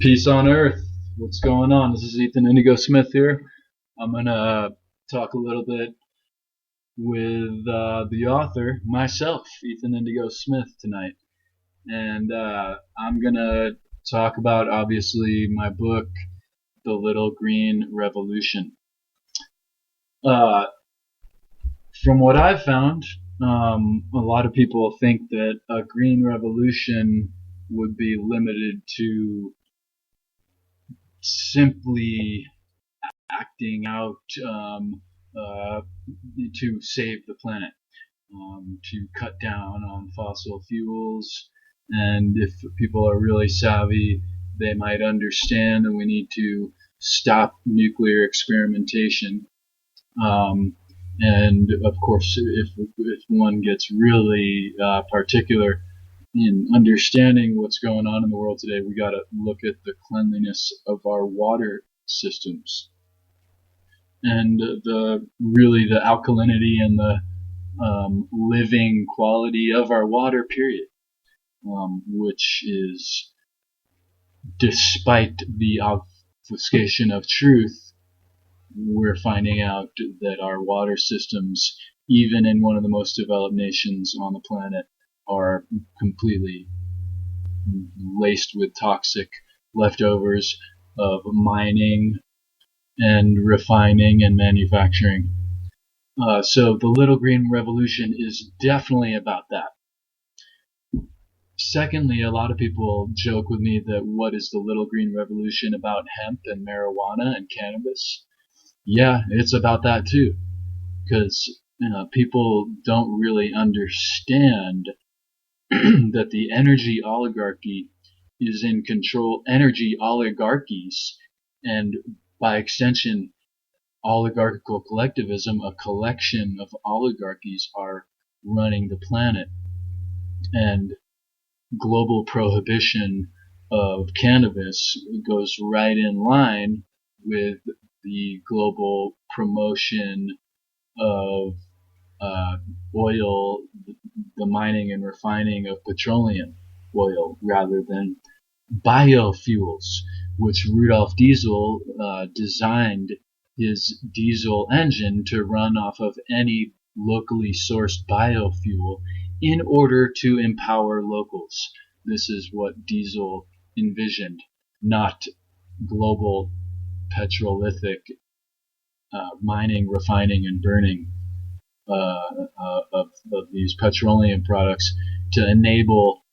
Peace on Earth. What's going on? This is Ethan Indigo Smith here. I'm going to talk a little bit with the author, myself, Ethan Indigo Smith, tonight. And I'm going to talk about, obviously, my book, The Little Green Revolution. Uh, from what I've found, a lot of people think that a green revolution would be limited to simply acting out uh, to save the planet, to cut down on fossil fuels. And if people are really savvy, they might understand that we need to stop nuclear experimentation. And of course, if one gets really particular in understanding what's going on in the world today, we got to look at the cleanliness of our water systems and the alkalinity and the living quality of our water. Period, which is, despite the obfuscation of truth, we're finding out that our water systems, even in one of the most developed nations on the planet, are completely laced with toxic leftovers of mining and refining and manufacturing. So the Little Green Revolution is definitely about that. Secondly, a lot of people joke with me that what is the Little Green Revolution about hemp and marijuana and cannabis? Yeah, it's about that too, because people don't really understand that the energy oligarchy is in control. Energy oligarchies, and by extension, oligarchical collectivism, a collection of oligarchies, are running the planet. And global prohibition of cannabis goes right in line with the global promotion of oil, the mining and refining of petroleum oil, rather than biofuels, which Rudolf Diesel designed his diesel engine to run off of any locally sourced biofuel in order to empower locals. This is what Diesel envisioned, not global petrolithic mining, refining, and burning of these petroleum products to enable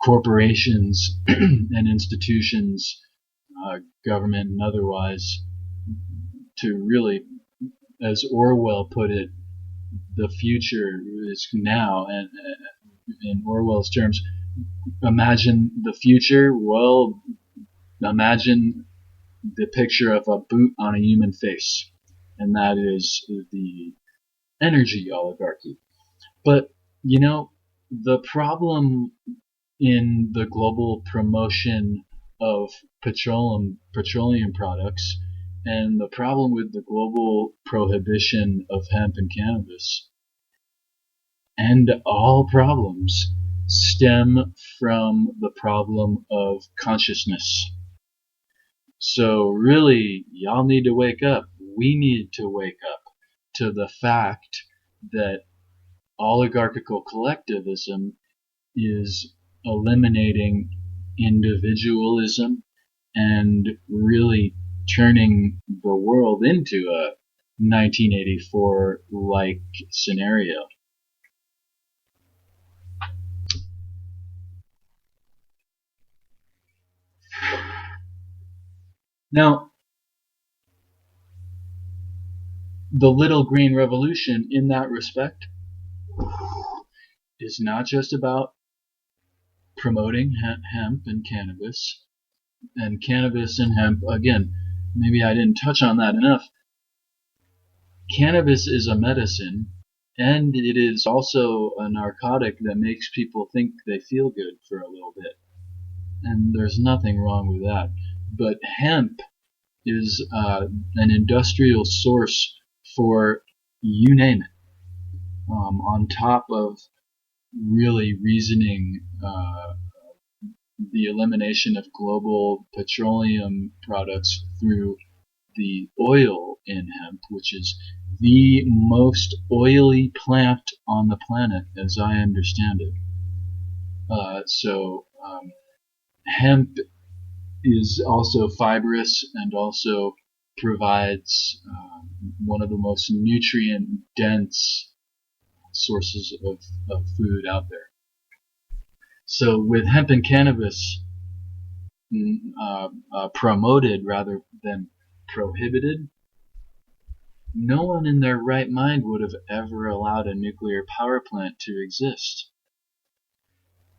corporations and institutions, government and otherwise, to really, as Orwell put it, the future is now. And in Orwell's terms, imagine the future. Well, imagine the picture of a boot on a human face, and that is the energy oligarchy. But, the problem in the global promotion of petroleum products, and the problem with the global prohibition of hemp and cannabis, and all problems, stem from the problem of consciousness. So really, y'all need to wake up. We need to wake up to the fact that oligarchical collectivism is eliminating individualism and really turning the world into a 1984-like scenario. Now, the Little Green Revolution, in that respect, is not just about promoting hemp and cannabis. And cannabis and hemp, again, maybe I didn't touch on that enough. Cannabis is a medicine, and it is also a narcotic that makes people think they feel good for a little bit. And there's nothing wrong with that. But hemp is an industrial source for you name it, on top of really reasoning the elimination of global petroleum products through the oil in hemp, which is the most oily plant on the planet, as I understand it. Hemp is also fibrous and also provides one of the most nutrient-dense sources of food out there. So with hemp and cannabis promoted rather than prohibited, no one in their right mind would have ever allowed a nuclear power plant to exist.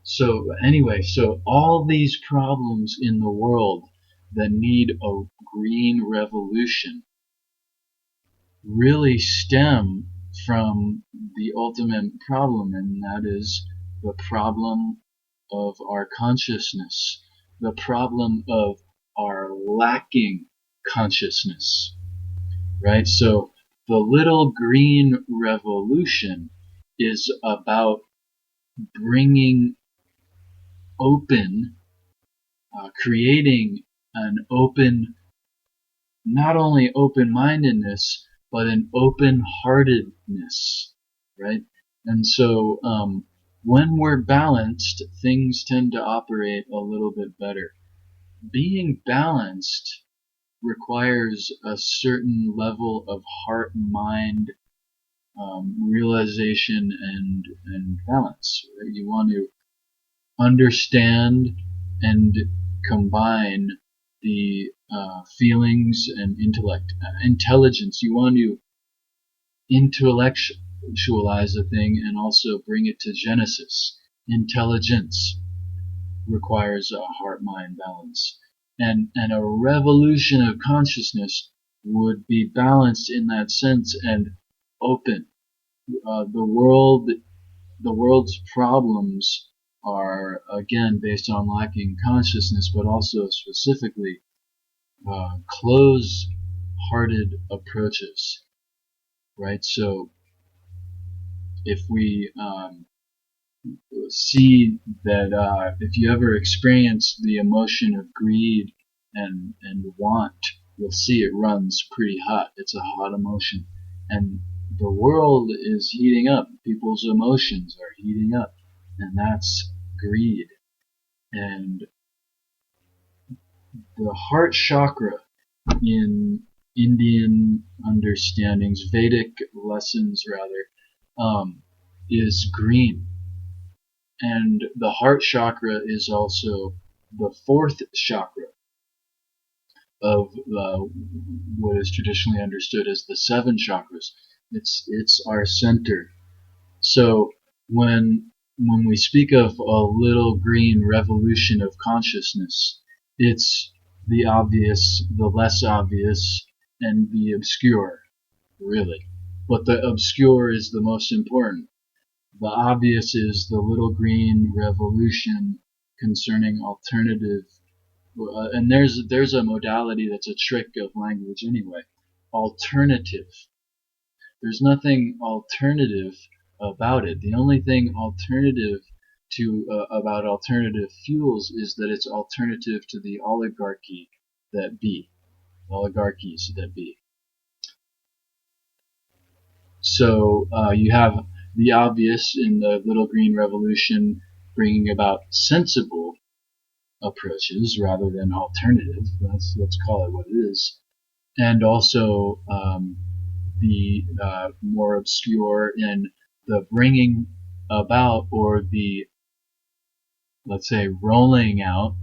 So anyway, so all these problems in the world that need a green revolution really stem from the ultimate problem, and that is the problem of our consciousness, the problem of our lacking consciousness, right? So the little green revolution is about bringing open, creating an open, not only open-mindedness, but an open-heartedness, right? And so when we're balanced, things tend to operate a little bit better. Being balanced requires a certain level of heart-mind realization and balance, right? You want to understand and combine the feelings and intelligence. You want to intellectualize a thing and also bring it to genesis. Intelligence requires a heart-mind balance. And a revolution of consciousness would be balanced in that sense and open. The world's problems are, again, based on lacking consciousness, but also specifically close-hearted approaches, right? So if we see that if you ever experience the emotion of greed and want, you'll see it runs pretty hot. It's a hot emotion. And the world is heating up. People's emotions are heating up. And that's greed. And the heart chakra in Indian understandings, Vedic lessons rather, is green. And the heart chakra is also the fourth chakra of what is traditionally understood as the seven chakras. It's our center. So when we speak of a little green revolution of consciousness, it's the obvious, the less obvious, and the obscure, really. But the obscure is the most important. The obvious is the little green revolution concerning alternative, and there's a modality that's a trick of language anyway. Alternative. There's nothing alternative about it. The only thing alternative about alternative fuels is that it's alternative to the oligarchies that be. So you have the obvious in the little green revolution bringing about sensible approaches rather than alternative. Let's call it what it is. And also the more obscure in the bringing about or the, let's say, rolling out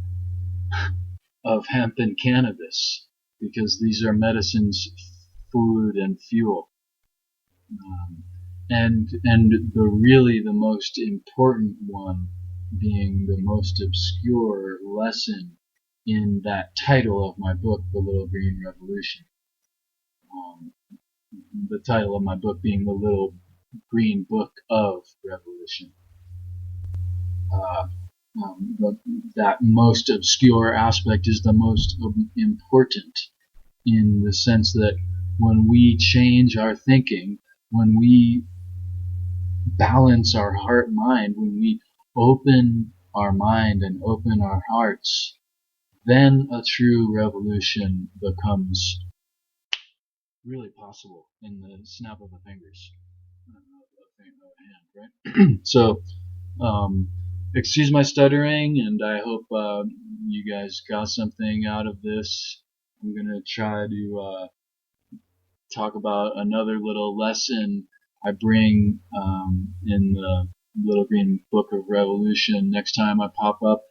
of hemp and cannabis, because these are medicines, food, and fuel. And the most important one being the most obscure lesson in that title of my book, The Little Green Revolution. The title of my book being The Little Green Book of Revolution. That most obscure aspect is the most important, in the sense that when we change our thinking, when we balance our heart-mind, when we open our mind and open our hearts, then a true revolution becomes really possible in the snap of a fingers, of a hand, right? So, excuse my stuttering, and I hope you guys got something out of this. I'm gonna try to talk about another little lesson I bring in the Little Green Book of Revolution next time I pop up,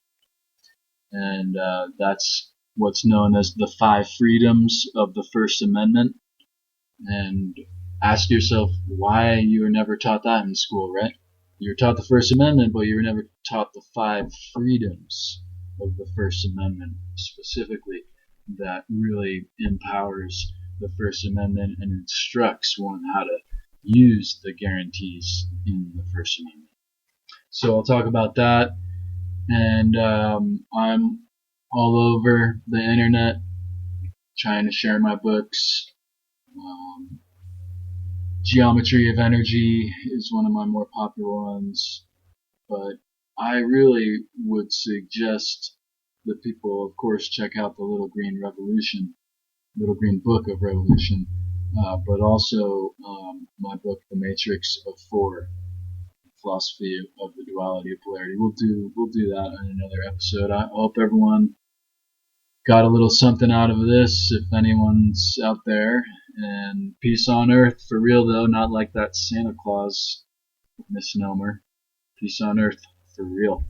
and that's what's known as the 5 freedoms of the First Amendment. And ask yourself why you were never taught that in school, right? You were taught the First Amendment, but you were never taught the 5 freedoms of the First Amendment specifically, that really empowers the First Amendment and instructs one how to use the guarantees in the First Amendment. So I'll talk about that, and I'm all over the internet trying to share my books. Geometry of Energy is one of my more popular ones, but I really would suggest that people, of course, check out the Little Green Book of Revolution, but also my book, The Matrix of Four, Philosophy of the Duality of Polarity. We'll do that in another episode. I hope everyone got a little something out of this, if anyone's out there. And peace on earth, for real though, not like that Santa Claus misnomer. Peace on earth, for real.